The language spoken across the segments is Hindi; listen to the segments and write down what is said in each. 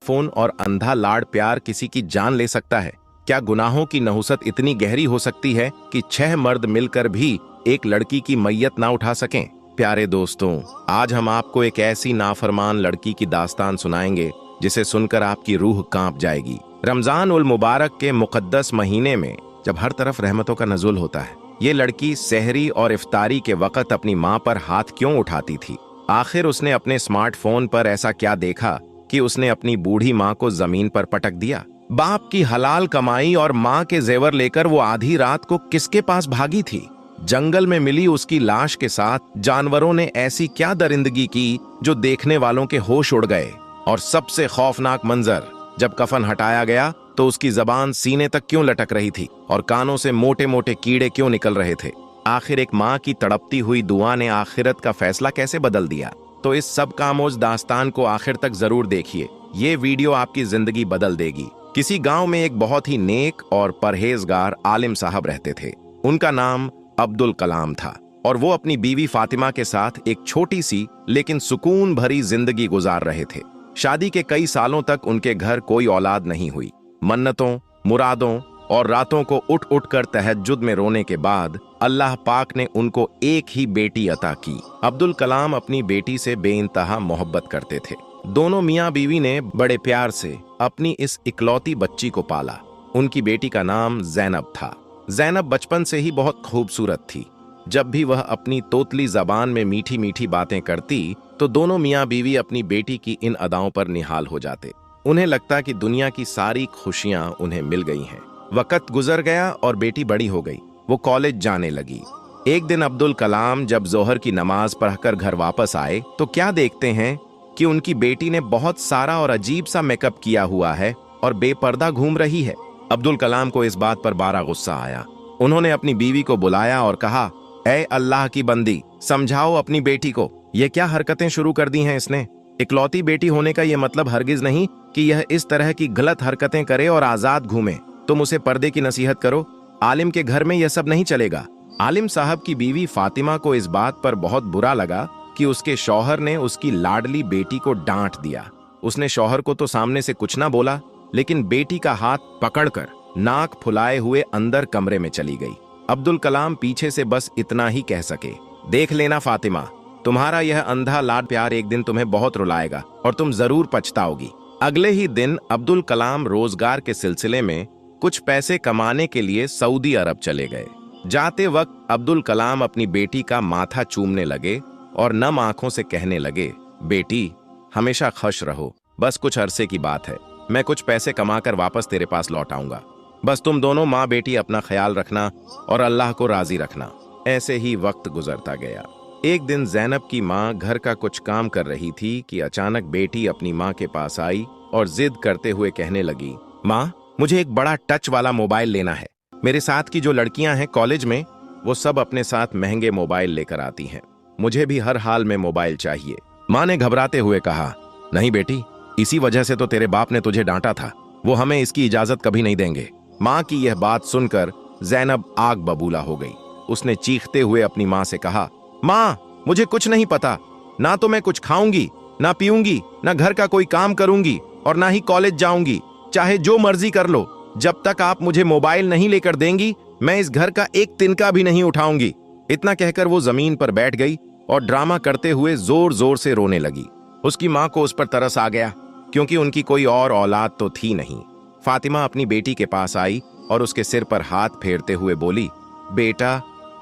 स्मार्टफोन और अंधा लाड़ प्यार किसी की जान ले सकता है? क्या गुनाहों की नहुसत इतनी गहरी हो सकती है कि 6 मर्द मिलकर भी एक लड़की की मैयत ना उठा सकें? प्यारे दोस्तों, आज हम आपको एक ऐसी नाफरमान लड़की की दास्तान सुनाएंगे जिसे सुनकर आपकी रूह कांप जाएगी। रमजान उल मुबारक के मुकद्दस महीने में जब हर तरफ रहमतों का नज़ुल होता है, ये लड़की सहरी और इफ्तारी के वक्त अपनी माँ पर हाथ क्यों उठाती थी? आखिर उसने अपने स्मार्टफोन पर ऐसा क्या देखा कि उसने अपनी बूढ़ी माँ को जमीन पर पटक दिया? बाप की हलाल कमाई और माँ के जेवर लेकर वो आधी रात को किसके पास भागी थी? जंगल में मिली उसकी लाश के साथ जानवरों ने ऐसी क्या दरिंदगी की जो देखने वालों के होश उड़ गए? और सबसे खौफनाक मंजर, जब कफन हटाया गया तो उसकी जबान सीने तक क्यों लटक रही थी और कानों से मोटे मोटे कीड़े क्यों निकल रहे थे? आखिर एक माँ की तड़पती हुई दुआ ने आखिरत का फैसला कैसे बदल दिया? तो इस सब कामोज दास्तान को आखिर तक जरूर देखिए। ये वीडियो आपकी जिंदगी बदल देगी। किसी गांव में एक बहुत ही नेक और परहेजगार आलिम साहब रहते थे। उनका नाम अब्दुल कलाम था और वो अपनी बीवी फातिमा के साथ एक छोटी सी लेकिन सुकून भरी जिंदगी गुजार रहे थे। शादी के कई सालों तक उनके घर कोई औलाद नहीं हुई। मन्नतों, मुरादों और रातों को उठ उठ कर तहज्जुद में रोने के बाद अल्लाह पाक ने उनको एक ही बेटी अता की। अब्दुल कलाम अपनी बेटी से बेइंतहा मोहब्बत करते थे। दोनों मियाँ बीवी ने बड़े प्यार से अपनी इस इकलौती बच्ची को पाला। उनकी बेटी का नाम ज़ैनब था। ज़ैनब बचपन से ही बहुत खूबसूरत थी। जब भी वह अपनी तोतली जबान में मीठी मीठी बातें करती तो दोनों मियाँ बीवी अपनी बेटी की इन अदाओं पर निहाल हो जाते। उन्हें लगता कि दुनिया की सारी खुशियां उन्हें मिल गई हैं। वक्त गुजर गया और बेटी बड़ी हो गई। वो कॉलेज जाने लगी। एक दिन अब्दुल कलाम जब जोहर की नमाज पढ़कर घर वापस आए तो क्या देखते हैं कि उनकी बेटी ने बहुत सारा और अजीब सा मेकअप किया हुआ है और बेपर्दा घूम रही है। अब्दुल कलाम को इस बात पर बड़ा गुस्सा आया। उन्होंने अपनी बीवी को बुलाया और कहा, ऐ अल्लाह की बंदी, समझाओ अपनी बेटी को, ये क्या हरकतें शुरू कर दी हैं इसने? इकलौती बेटी होने का यह मतलब हरगिज नहीं कि यह इस तरह की गलत हरकतें करे और आजाद घूमे। तुम उसे पर्दे की नसीहत करो। आलिम के घर में यह सब नहीं चलेगा। आलिम साहब की बीवी फातिमा को इस बात पर बहुत बुरा लगा कि उसके शौहर ने उसकी लाडली बेटी को डांट दिया। उसने शौहर को तो सामने से कुछ ना बोला, लेकिन बेटी का हाथ पकड़कर नाक फुलाए हुए अंदर कमरे में चली गई। अब्दुल कलाम पीछे से बस इतना ही कह सके, देख लेना फातिमा, तुम्हारा यह अंधा लाड प्यार एक दिन तुम्हें बहुत रुलाएगा और तुम जरूर पछताओगी। अगले ही दिन अब्दुल कलाम रोजगार के सिलसिले में कुछ पैसे कमाने के लिए सऊदी अरब चले गए। जाते वक्त अब्दुल कलाम अपनी बेटी का माथा चूमने लगे और नम आंखों से कहने लगे, बेटी हमेशा खुश रहो, बस कुछ अरसे की बात है, मैं कुछ पैसे कमाकर वापस तेरे पास लौट आऊंगा। बस तुम दोनों माँ बेटी अपना ख्याल रखना और अल्लाह को राजी रखना। ऐसे ही वक्त गुजरता गया। एक दिन ज़ैनब की माँ घर का कुछ काम कर रही थी कि अचानक बेटी अपनी माँ के पास आई और जिद करते हुए कहने लगी, माँ मुझे एक बड़ा टच वाला मोबाइल लेना है। मेरे साथ की जो लड़कियां हैं कॉलेज में, वो सब अपने साथ महंगे मोबाइल लेकर आती हैं। मुझे भी हर हाल में मोबाइल चाहिए। माँ ने घबराते हुए कहा, नहीं बेटी, इसी वजह से तो तेरे बाप ने तुझे डांटा था। वो हमें इसकी इजाजत कभी नहीं देंगे। माँ की यह बात सुनकर ज़ैनब आग बबूला हो गई। उसने चीखते हुए अपनी माँ से कहा, माँ मुझे कुछ नहीं पता, ना तो मैं कुछ खाऊंगी, ना पीऊंगी, ना घर का कोई काम करूंगी और ना ही कॉलेज जाऊंगी। चाहे जो मर्जी कर लो, जब तक आप मुझे मोबाइल नहीं लेकर देंगी मैं इस घर का एक तिनका भी नहीं उठाऊंगी। इतना कहकर वो जमीन पर बैठ गई और ड्रामा करते हुए जोर जोर से रोने लगी। उसकी माँ को उस पर तरस आ गया, क्योंकि उनकी कोई और औलाद तो थी नहीं। फातिमा अपनी बेटी के पास आई और उसके सिर पर हाथ फेरते हुए बोली, बेटा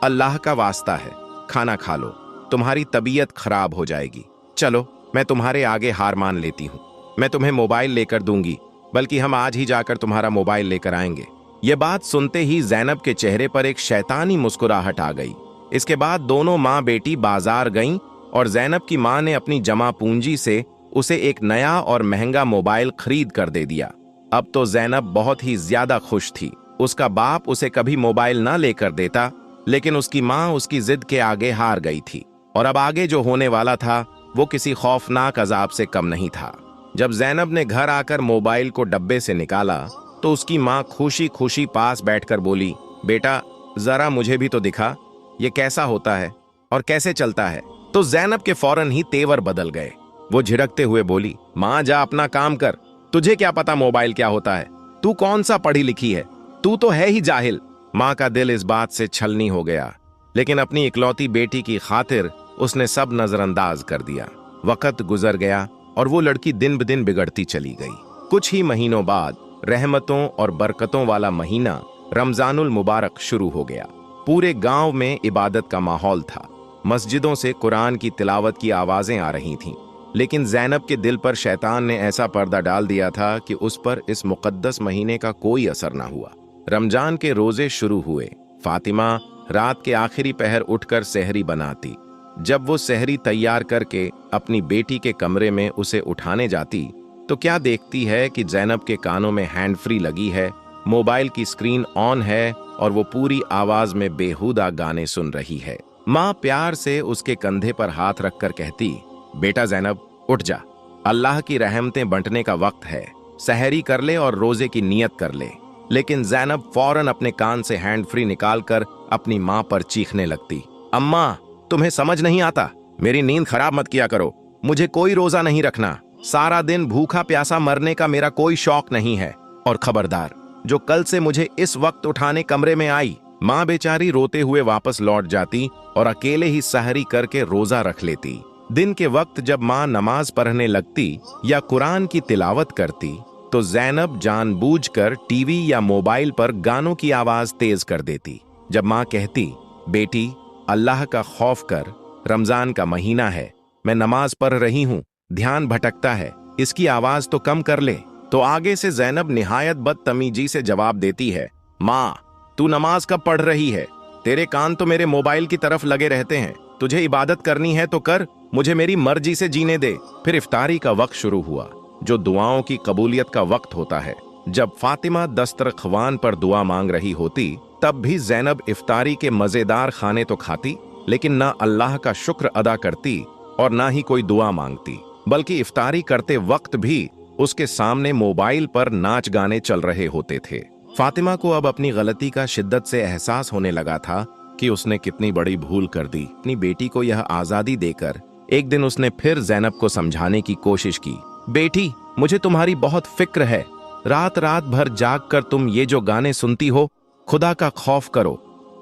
अल्लाह का वास्ता है, खाना खा लो, तुम्हारी तबीयत खराब हो जाएगी। चलो मैं तुम्हारे आगे हार मान लेती हूँ। मैं तुम्हें मोबाइल लेकर दूंगी, बल्कि हम आज ही जाकर तुम्हारा मोबाइल लेकर आएंगे। ये बात सुनते ही ज़ैनब के चेहरे पर एक शैतानी मुस्कुराहट आ गई। इसके बाद दोनों माँ बेटी बाजार गईं और ज़ैनब की माँ ने अपनी जमा पूंजी से उसे एक नया और महंगा मोबाइल खरीद कर दे दिया। अब तो ज़ैनब बहुत ही ज्यादा खुश थी। उसका बाप उसे कभी मोबाइल ना लेकर देता, लेकिन उसकी माँ उसकी जिद के आगे हार गई थी और अब आगे जो होने वाला था वो किसी खौफनाक अजाब से कम नहीं था। जब ज़ैनब ने घर आकर मोबाइल को डब्बे से निकाला तो उसकी माँ खुशी खुशी पास बैठकर बोली, बेटा जरा मुझे भी तो दिखा, ये कैसा होता है और कैसे चलता है। तो ज़ैनब के फौरन ही तेवर बदल गए। वो झिड़कते हुए बोली, माँ जा अपना काम कर, तुझे क्या पता मोबाइल क्या होता है? तू कौन सा पढ़ी लिखी है? तू तो है ही जाहिल। माँ का दिल इस बात से छलनी हो गया, लेकिन अपनी इकलौती बेटी की खातिर उसने सब नजरअंदाज कर दिया। वक्त गुजर गया और वो लड़की दिन ब दिन बिगड़ती चली गई। कुछ ही महीनों बाद रहमतों और बरकतों वाला महीना रमजानुल मुबारक शुरू हो गया। पूरे गांव में इबादत का माहौल था। मस्जिदों से कुरान की तिलावत की आवाजें आ रही थीं, लेकिन ज़ैनब के दिल पर शैतान ने ऐसा पर्दा डाल दिया था कि उस पर इस मुकद्दस महीने का कोई असर न हुआ। रमजान के रोजे शुरू हुए। फातिमा रात के आखिरी पहर उठकर सहरी बनाती। जब वो सहरी तैयार करके अपनी बेटी के कमरे में उसे उठाने जाती तो क्या देखती है कि ज़ैनब के कानों में हैंड फ्री लगी है, मोबाइल की स्क्रीन ऑन है और वो पूरी आवाज में बेहुदा गाने सुन रही है। माँ प्यार से उसके कंधे पर हाथ रखकर कहती, बेटा ज़ैनब उठ जा, अल्लाह की रहमतें बंटने का वक्त है, सहरी कर ले और रोजे की नियत कर ले। लेकिन ज़ैनब फौरन अपने कान से हैंड फ्री निकालकर अपनी माँ पर चीखने लगती, अम्मा तुम्हें समझ नहीं आता, मेरी नींद खराब मत किया करो, मुझे कोई रोजा नहीं रखना, सारा दिन भूखा प्यासा मरने का मेरा कोई शौक नहीं है। और खबरदार, जो कल से मुझे इस वक्त उठाने कमरे में आई। माँ बेचारी रोते हुए वापस लौट जाती और अकेले ही सहरी करके रोजा रख लेती। दिन के वक्त जब माँ नमाज पढ़ने लगती या कुरान की तिलावत करती तो ज़ैनब जानबूझकर टीवी या मोबाइल पर गानों की आवाज तेज कर देती। जब माँ कहती, बेटी अल्लाह का खौफ कर, रमजान का महीना है, मैं नमाज पढ़ रही हूँ, ध्यान भटकता है, इसकी आवाज तो कम कर ले, तो आगे से ज़ैनब निहायत बदतमीजी से जवाब देती है, माँ तू नमाज कब पढ़ रही है? तेरे कान तो मेरे मोबाइल की तरफ लगे रहते हैं, तुझे इबादत करनी है तो कर, मुझे मेरी मर्जी से जीने दे। फिर इफ्तारी का वक्त शुरू हुआ, जो दुआओं की कबूलियत का वक्त होता है। जब फातिमा दस्तरख्वान पर दुआ मांग रही होती तब भी ज़ैनब इफ्तारी के मजेदार खाने तो खाती, लेकिन ना अल्लाह का शुक्र अदा करती और ना ही कोई दुआ मांगती, बल्कि इफ्तारी करते वक्त भी उसके सामने मोबाइल पर नाच गाने चल रहे होते थे। फातिमा को अब अपनी गलती का शिद्दत से एहसास होने लगा था कि उसने कितनी बड़ी भूल कर दी। अपनी बेटी को यह आजादी देकर एक दिन उसने फिर ज़ैनब को समझाने की कोशिश की, बेटी मुझे तुम्हारी बहुत फिक्र है, रात रात भर जाग कर तुम ये जो गाने सुनती हो, खुदा का खौफ करो,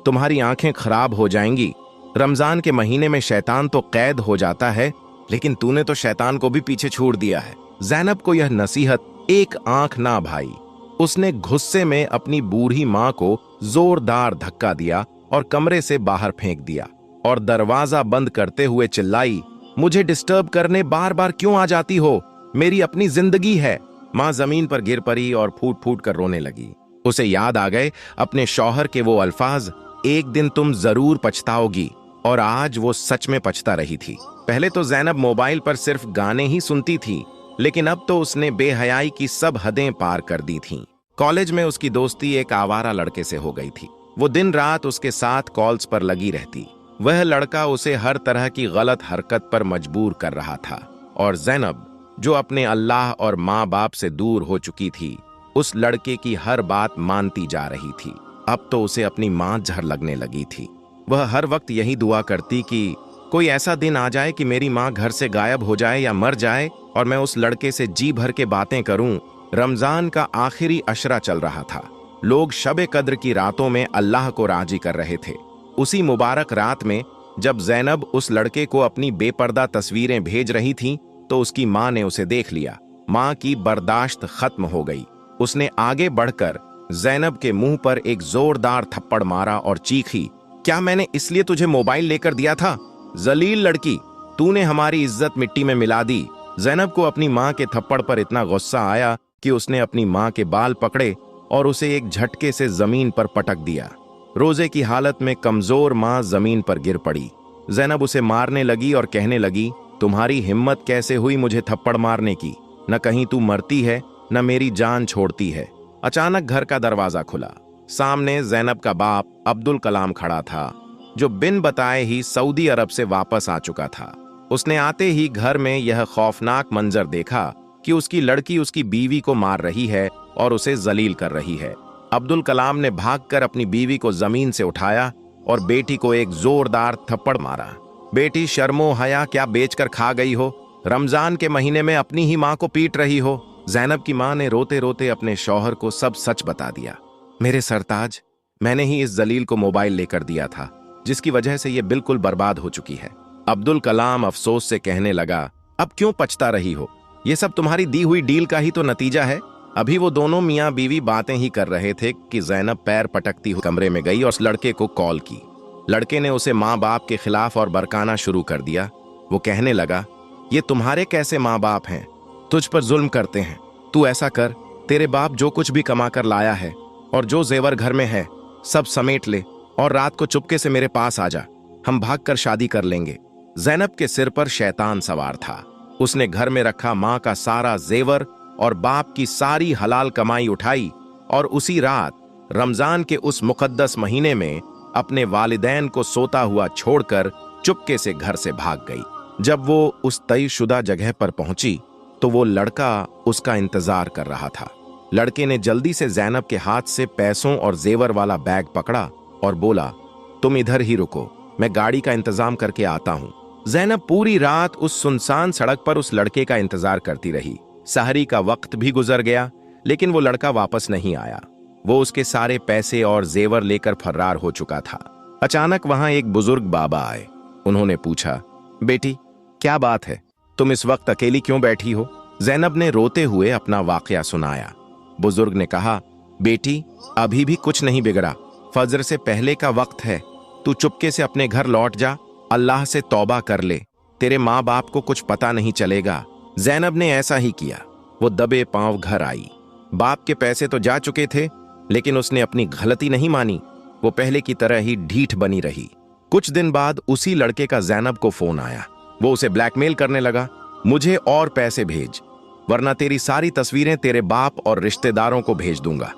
तुम्हारी आंखें खराब हो जाएंगी। रमजान के महीने में शैतान तो कैद हो जाता है, लेकिन तूने तो शैतान को भी पीछे छोड़ दिया है। ज़ैनब को यह नसीहत एक आंख ना भाई। उसने गुस्से में अपनी बूढ़ी माँ को जोरदार धक्का दिया और कमरे से बाहर फेंक दिया और दरवाजा बंद करते हुए चिल्लाई, मुझे डिस्टर्ब करने बार बार क्यों आ जाती हो, मेरी अपनी जिंदगी है। माँ जमीन पर गिर पड़ी और फूट फूट कर रोने लगी। उसे याद आ गए अपने शौहर के वो अल्फाज, एक दिन तुम जरूर पछताओगी, और आज वो सच में पछता रही थी। पहले तो ज़ैनब मोबाइल पर सिर्फ गाने ही सुनती थी, लेकिन अब तो उसने बेहयाई की सब हदें पार कर दी थीं। कॉलेज में उसकी दोस्ती एक आवारा लड़के से हो गई थी। वो दिन रात उसके साथ कॉल्स पर लगी रहती। वह लड़का उसे हर तरह की गलत हरकत पर मजबूर कर रहा था, और ज़ैनब जो अपने अल्लाह और माँ बाप से दूर हो चुकी थी, उस लड़के की हर बात मानती जा रही थी। अब तो उसे अपनी माँ झर लगने लगी थी। वह हर वक्त यही दुआ करती कि कोई ऐसा दिन आ जाए कि मेरी माँ घर से गायब हो जाए या मर जाए और मैं उस लड़के से जी भर के बातें करूं। रमजान का आखिरी अशरा चल रहा था। लोग शबे कद्र की रातों में अल्लाह को राजी कर रहे थे। उसी मुबारक रात में जब ज़ैनब उस लड़के को अपनी बेपर्दा तस्वीरें भेज रही थी तो उसकी माँ ने उसे देख लिया। माँ की बर्दाश्त खत्म हो गई। उसने आगे बढ़कर ज़ैनब के मुंह पर एक जोरदार थप्पड़ मारा और चीखी, क्या मैंने इसलिए तुझे मोबाइल लेकर दिया था? जलील लड़की, तूने हमारी इज्जत मिट्टी में मिला दी। ज़ैनब को अपनी माँ के थप्पड़ पर इतना गुस्सा आया कि उसने अपनी माँ के बाल पकड़े और उसे एक झटके से जमीन पर पटक दिया। रोजे की हालत में कमजोर माँ जमीन पर गिर पड़ी। ज़ैनब उसे मारने लगी और कहने लगी, तुम्हारी हिम्मत कैसे हुई मुझे थप्पड़ मारने की? न कहीं तू मरती है न मेरी जान छोड़ती है। अचानक घर का दरवाजा खुला। सामने ज़ैनब का बाप अब्दुल कलाम खड़ा था, जो बिन बताए ही सऊदी अरब से वापस आ चुका था। उसने आते ही घर में यह खौफनाक मंजर देखा कि उसकी लड़की उसकी बीवी को मार रही है और उसे जलील कर रही है। अब्दुल कलाम ने भागकर अपनी बीवी को जमीन से उठाया और बेटी को एक जोरदार थप्पड़ मारा। बेटी, शर्मो हया क्या बेचकर खा गई हो? रमजान के महीने में अपनी ही माँ को पीट रही हो। जैनब की मां ने रोते रोते अपने शौहर को सब सच बता दिया। मेरे सरताज, मैंने ही इस जलील को मोबाइल लेकर दिया था, जिसकी वजह से ये बिल्कुल बर्बाद हो चुकी है। अब्दुल कलाम अफसोस से कहने लगा, अब क्यों पछता रही हो? ये सब तुम्हारी दी हुई डील का ही तो नतीजा है। अभी वो दोनों मियाँ बीवी बातें ही कर रहे थे कि जैनब पैर पटकती हुई कमरे में गई और उस लड़के को कॉल की। लड़के ने उसे माँ बाप के खिलाफ और बरकाना शुरू कर दिया। वो कहने लगा, ये तुम्हारे कैसे माँ बाप हैं? तुझ पर जुल्म करते हैं। तू ऐसा कर, तेरे बाप जो कुछ भी कमा कर लाया है और जो जेवर घर में है सब समेट ले और रात को चुपके से मेरे पास आ जा। हम भागकर शादी कर लेंगे। जैनब के सिर पर शैतान सवार था। उसने घर में रखा माँ का सारा जेवर और बाप की सारी हलाल कमाई उठाई और उसी रात रमजान के उस मुकद्दस महीने में अपने वालिदैन को सोता हुआ छोड़कर चुपके से घर से भाग गई। जब वो उस तयशुदा जगह पर पहुंची तो वो लड़का उसका इंतजार कर रहा था। लड़के ने जल्दी से जैनब के हाथ से पैसों और जेवर वाला बैग पकड़ा और बोला, तुम इधर ही रुको, मैं गाड़ी का इंतजाम करके आता हूं। जैनब पूरी रात उस सुनसान सड़क पर उस लड़के का इंतजार करती रही। सहरी का वक्त भी गुजर गया, लेकिन वो लड़का वापस नहीं आया। वो उसके सारे पैसे और जेवर लेकर फरार हो चुका था। अचानक वहां एक बुजुर्ग बाबा आए। उन्होंने पूछा, बेटी क्या बात है, तुम इस वक्त अकेली क्यों बैठी हो? जैनब ने रोते हुए अपना वाकया सुनाया। बुजुर्ग ने कहा, बेटी अभी भी कुछ नहीं बिगड़ा, फजर से पहले का वक्त है, तू चुपके से अपने घर लौट जा, अल्लाह से तौबा कर ले, तेरे माँ बाप को कुछ पता नहीं चलेगा। जैनब ने ऐसा ही किया। वो दबे पांव घर आई। बाप के पैसे तो जा चुके थे, लेकिन उसने अपनी गलती नहीं मानी। वो पहले की तरह ही ढीठ बनी रही। कुछ दिन बाद उसी लड़के का जैनब को फोन आया। वो उसे ब्लैकमेल करने लगा, मुझे और पैसे भेज, वरना तेरी सारी तस्वीरें तेरे बाप और रिश्तेदारों को भेज दूंगा।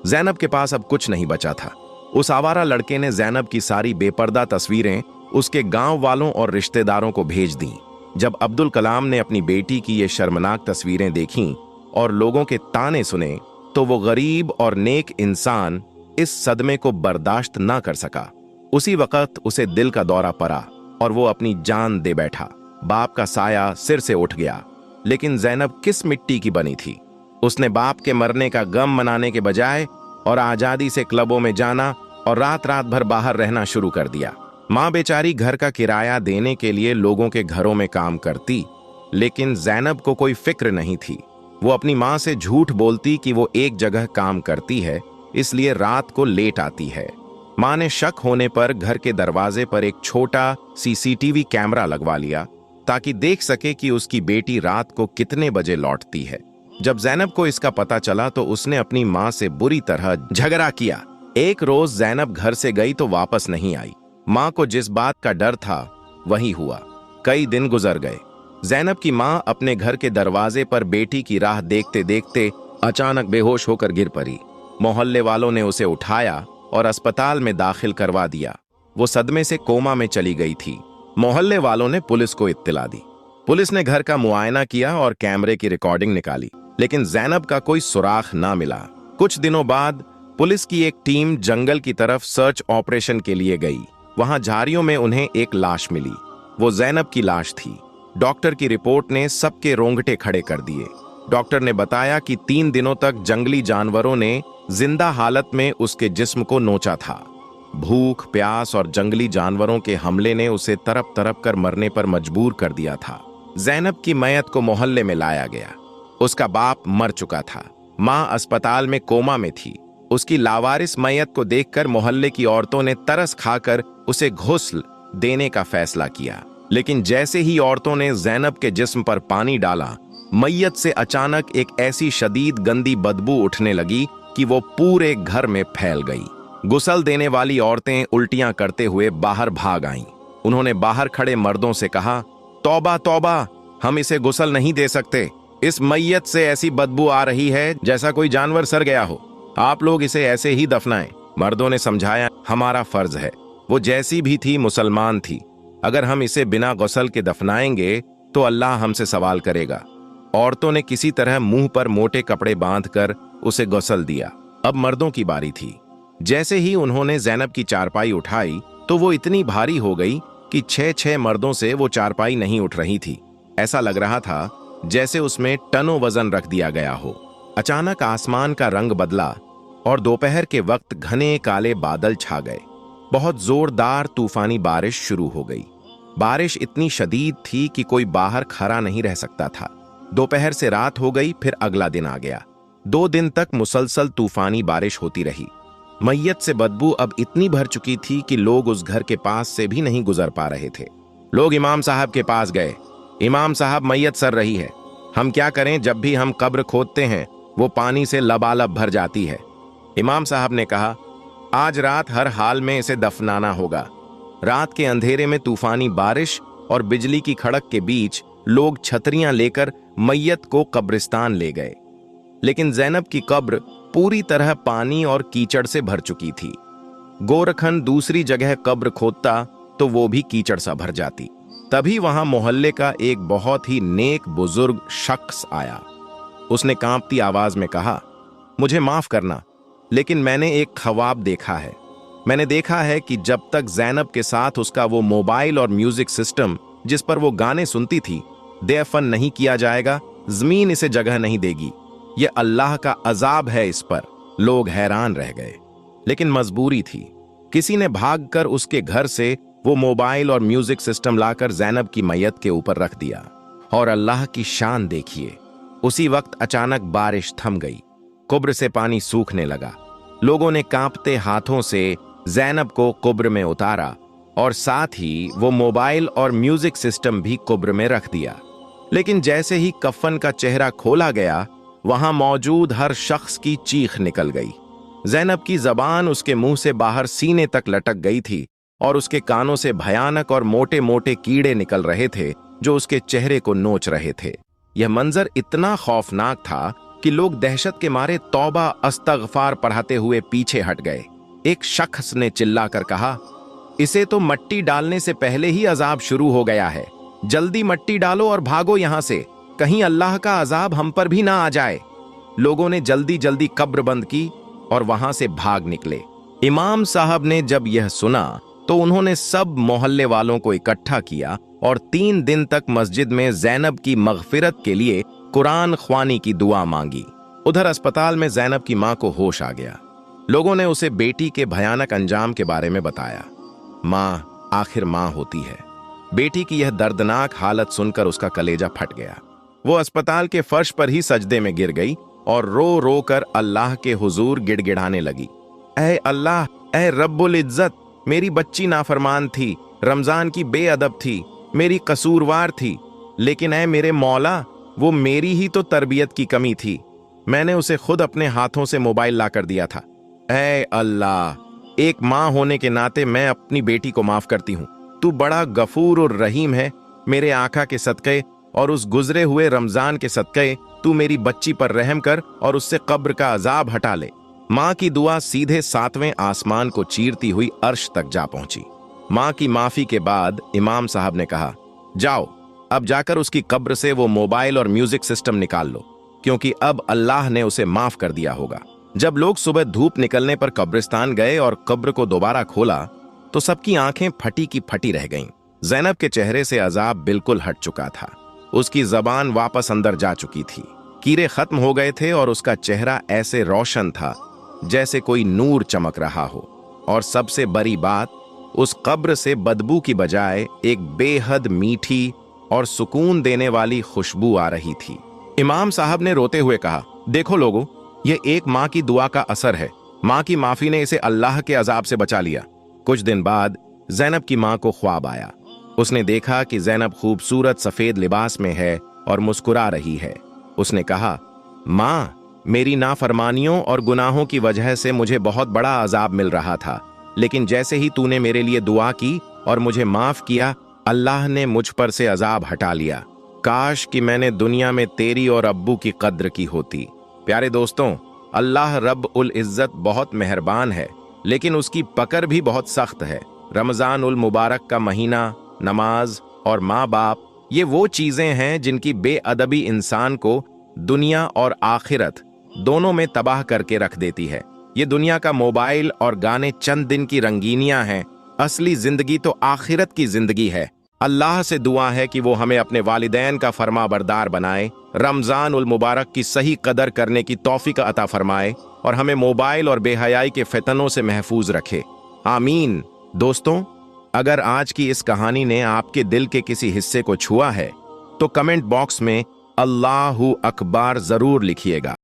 जैनब के पास अब कुछ नहीं बचा था। उस आवारा लड़के ने जैनब की सारी बेपर्दा तस्वीरें उसके गांव वालों और रिश्तेदारों को भेज दी। जब अब्दुल कलाम ने अपनी बेटी की ये शर्मनाक तस्वीरें देखीं और लोगों के ताने सुने, तो वो गरीब और नेक इंसान इस सदमे को बर्दाश्त ना कर सका। उसी वक्त उसे दिल का दौरा पड़ा और वो अपनी जान दे बैठा। बाप का साया सिर से उठ गया, लेकिन जैनब किस मिट्टी की बनी थी। उसने बाप के मरने का गम मनाने के बजाय और आजादी से क्लबों में जाना और रात रात भर बाहर रहना शुरू कर दिया। माँ बेचारी घर का किराया देने के लिए लोगों के घरों में काम करती, लेकिन जैनब को कोई फिक्र नहीं थी। वो अपनी माँ से झूठ बोलती कि वो एक जगह काम करती है, इसलिए रात को लेट आती है। माँ ने शक होने पर घर के दरवाजे पर एक छोटा सीसीटीवी कैमरा लगवा लिया, ताकि देख सके कि उसकी बेटी रात को कितने बजे लौटती है। जब जैनब को इसका पता चला तो उसने अपनी माँ से बुरी तरह झगड़ा किया। एक रोज जैनब घर से गई तो वापस नहीं आई। माँ को जिस बात का डर था वही हुआ। कई दिन गुजर गए। जैनब की माँ अपने घर के दरवाजे पर बेटी की राह देखते देखते अचानक बेहोश होकर गिर पड़ी। मोहल्ले वालों ने उसे उठाया और अस्पताल में दाखिल करवा दिया। वो सदमे से कोमा में चली गई थी। मोहल्ले वालों ने पुलिस को इत्तला दी। पुलिस ने घर का मुआयना किया और कैमरे की रिकॉर्डिंग निकाली, लेकिन जैनब का कोई सुराग ना मिला। कुछ दिनों बाद पुलिस की एक टीम जंगल की तरफ सर्च ऑपरेशन के लिए गई। वहां झाड़ियों में उन्हें एक लाश मिली। वो जैनब की लाश थी। डॉक्टर की रिपोर्ट ने सबके रोंगटे खड़े कर दिए। डॉक्टर ने बताया कि 3 दिनों तक जंगली जानवरों ने जिंदा हालत में उसके जिस्म को नोचा था। भूख, प्यास और जंगली जानवरों के हमले ने उसे तड़प तड़प कर मरने पर मजबूर कर दिया था। जैनब की मैयत को मोहल्ले में लाया गया। उसका बाप मर चुका था। माँ अस्पताल में कोमा में थी। उसकी लावारिस मैयत को देखकर मोहल्ले की औरतों ने तरस खाकर उसे गुस्ल देने का फैसला किया, लेकिन जैसे ही औरतों ने जैनब के जिस्म पर पानी डाला, मैयत से अचानक एक ऐसी शदीद गंदी बदबू उठने लगी कि वो पूरे घर में फैल गई। गुस्ल देने वाली औरतें उल्टियां करते हुए बाहर भाग आईं। उन्होंने बाहर खड़े मर्दों से कहा, तौबा तौबा, हम इसे गुस्ल नहीं दे सकते। इस मैयत से ऐसी बदबू आ रही है जैसा कोई जानवर सड़ गया हो। आप लोग इसे ऐसे ही दफनाएं। मर्दों ने समझाया, हमारा फर्ज है। वो जैसी भी थी मुसलमान थी। अगर हम इसे बिना गुस्ल के दफनाएंगे तो अल्लाह हमसे सवाल करेगा। औरतों ने किसी तरह मुंह पर मोटे कपड़े बांधकर उसे गुस्ल दिया। अब मर्दों की बारी थी। जैसे ही उन्होंने जैनब की चारपाई उठाई तो वो इतनी भारी हो गई कि 6 मर्दों से वो चारपाई नहीं उठ रही थी। ऐसा लग रहा था जैसे उसमें टनों वजन रख दिया गया हो। अचानक आसमान का रंग बदला और दोपहर के वक्त घने काले बादल छा गए। बहुत जोरदार तूफानी बारिश शुरू हो गई। बारिश इतनी शदीद थी कि कोई बाहर खड़ा नहीं रह सकता था। दोपहर से रात हो गई, फिर अगला दिन आ गया। 2 दिन तक मुसलसल तूफानी बारिश होती रही। मैयत से बदबू अब इतनी भर चुकी थी कि लोग उस घर के पास से भी नहीं गुजर पा रहे थे। लोग इमाम साहब के पास गए। इमाम साहब, मैयत सर रही है, हम क्या करें? जब भी हम कब्र खोदते हैं वो पानी से लबालब भर जाती है। इमाम साहब ने कहा, आज रात हर हाल में इसे दफनाना होगा। रात के अंधेरे में तूफानी बारिश और बिजली की खड़क के बीच लोग छतरियां लेकर मैयत को कब्रिस्तान ले गए। लेकिन जैनब की कब्र पूरी तरह पानी और कीचड़ से भर चुकी थी। गोरखन दूसरी जगह कब्र खोदता तो वो भी कीचड़ सा भर जाती। तभी वहां मोहल्ले का एक बहुत ही नेक बुजुर्ग शख्स आया। उसने कांपती आवाज में कहा, मुझे माफ करना, लेकिन मैंने एक ख्वाब देखा है। मैंने देखा है कि जब तक जैनब के साथ उसका वो मोबाइल और म्यूजिक सिस्टम जिस पर वो गाने सुनती थी दफन नहीं किया जाएगा, जमीन इसे जगह नहीं देगी। ये अल्लाह का अजाब है इस पर। लोग हैरान रह गए, लेकिन मजबूरी थी। किसी ने भागकर उसके घर से वो मोबाइल और म्यूजिक सिस्टम लाकर जैनब की मैयत के ऊपर रख दिया। और अल्लाह की शान देखिए, उसी वक्त अचानक बारिश थम गई। कुब्र से पानी सूखने लगा। लोगों ने कांपते हाथों से जैनब को कुब्र में उतारा और साथ ही वो मोबाइल और म्यूजिक सिस्टम भी कुब्र में रख दिया। लेकिन जैसे ही कफन का चेहरा खोला गया, वहां मौजूद हर शख्स की चीख निकल गई। जैनब की जबान उसके मुंह से बाहर सीने तक लटक गई थी और उसके कानों से भयानक और मोटे मोटे कीड़े निकल रहे थे जो उसके चेहरे को नोच रहे थे। यह मंजर इतना खौफनाक था कि लोग दहशत के मारे तौबा अस्तगफार पढ़ाते हुए पीछे हट गए। एक शख्स ने चिल्लाकर कहा, इसे तो मट्टी डालने से पहले ही अजाब शुरू हो गया है। जल्दी मट्टी डालो और भागो यहां से, कहीं अल्लाह का अजाब हम पर भी ना आ जाए। लोगों ने जल्दी जल्दी कब्र बंद की और वहां से भाग निकले। इमाम साहब ने जब यह सुना तो उन्होंने सब मोहल्ले वालों को इकट्ठा किया और 3 दिन तक मस्जिद में जैनब की मगफिरत के लिए कुरान ख्वानी की दुआ मांगी। उधर अस्पताल में जैनब की मां को होश आ गया। लोगों ने उसे बेटी के भयानक अंजाम के बारे में बताया। मां आखिर मां होती है। बेटी की यह दर्दनाक हालत सुनकर उसका कलेजा फट गया। वो अस्पताल के फर्श पर ही सजदे में गिर गई और रो रो कर अल्लाह के हुजूर गिड़गिड़ाने लगी। ऐ अल्लाह, ऐ रब्बुल इज्जत, मेरी बच्ची नाफरमान थी, रमजान की बेअदब थी, मेरी कसूरवार थी, लेकिन ऐ मेरे मौला, वो मेरी ही तो तरबियत की कमी थी। मैंने उसे खुद अपने हाथों से मोबाइल ला कर दिया था। ऐ अल्लाह, एक माँ होने के नाते मैं अपनी बेटी को माफ करती हूँ। तू बड़ा गफूर और रहीम है। मेरे आका के सदक़े और उस गुजरे हुए रमजान के सदक़े तू मेरी बच्ची पर रहम कर और उससे कब्र का अजाब हटा ले। माँ की दुआ सीधे 7वें आसमान को चीरती हुई अर्श तक जा पहुंची। माँ की माफी के बाद इमाम साहब ने कहा, जाओ अब जाकर उसकी कब्र से वो मोबाइल और म्यूजिक सिस्टम निकाल लो, क्योंकि अब अल्लाह ने उसे माफ कर दिया होगा। जब लोग सुबह धूप निकलने पर कब्रिस्तान गए और कब्र को दोबारा खोला तो सबकी आंखें फटी की फटी रह गईं। जैनब के चेहरे से अजाब बिल्कुल हट चुका था। उसकी जबान वापस अंदर जा चुकी थी। कीड़े खत्म हो गए थे और उसका चेहरा ऐसे रोशन था जैसे कोई नूर चमक रहा हो। और सबसे बड़ी बात, उस कब्र से बदबू की बजाय एक बेहद मीठी और सुकून देने वाली खुशबू आ रही थी। इमाम साहब ने रोते हुए कहा, देखो लोगों, यह एक माँ की दुआ का असर है। माँ की माफी ने इसे अल्लाह के अजाब से बचा लिया। कुछ दिन बाद जैनब की माँ को ख्वाब आया। उसने देखा कि जैनब खूबसूरत सफेद लिबास में है और मुस्कुरा रही है। उसने कहा, माँ, मेरी नाफरमानियों और गुनाहों की वजह से मुझे बहुत बड़ा अजाब मिल रहा था, लेकिन जैसे ही तूने मेरे लिए दुआ की और मुझे माफ किया, अल्लाह ने मुझ पर से अजाब हटा लिया। काश कि मैंने दुनिया में तेरी और अब्बू की कद्र की होती। प्यारे दोस्तों, अल्लाह रब उल इज्जत बहुत मेहरबान है, लेकिन उसकी पकड़ भी बहुत सख्त है। रमजान उल मुबारक का महीना, नमाज और माँ बाप, ये वो चीजें हैं जिनकी बेअदबी इंसान को दुनिया और आखिरत दोनों में तबाह करके रख देती है। ये दुनिया का मोबाइल और गाने चंद दिन की रंगीनियां हैं, असली जिंदगी तो आखिरत की जिंदगी है। अल्लाह से दुआ है कि वो हमें अपने वालिदैन का फरमाबरदार बनाए, रमजान उल मुबारक की सही कदर करने की तौफीक अता फरमाए और हमें मोबाइल और बेहयाई के फितनों से महफूज रखे। आमीन। दोस्तों, अगर आज की इस कहानी ने आपके दिल के किसी हिस्से को छुआ है तो कमेंट बॉक्स में अल्लाहू अकबर जरूर लिखिएगा।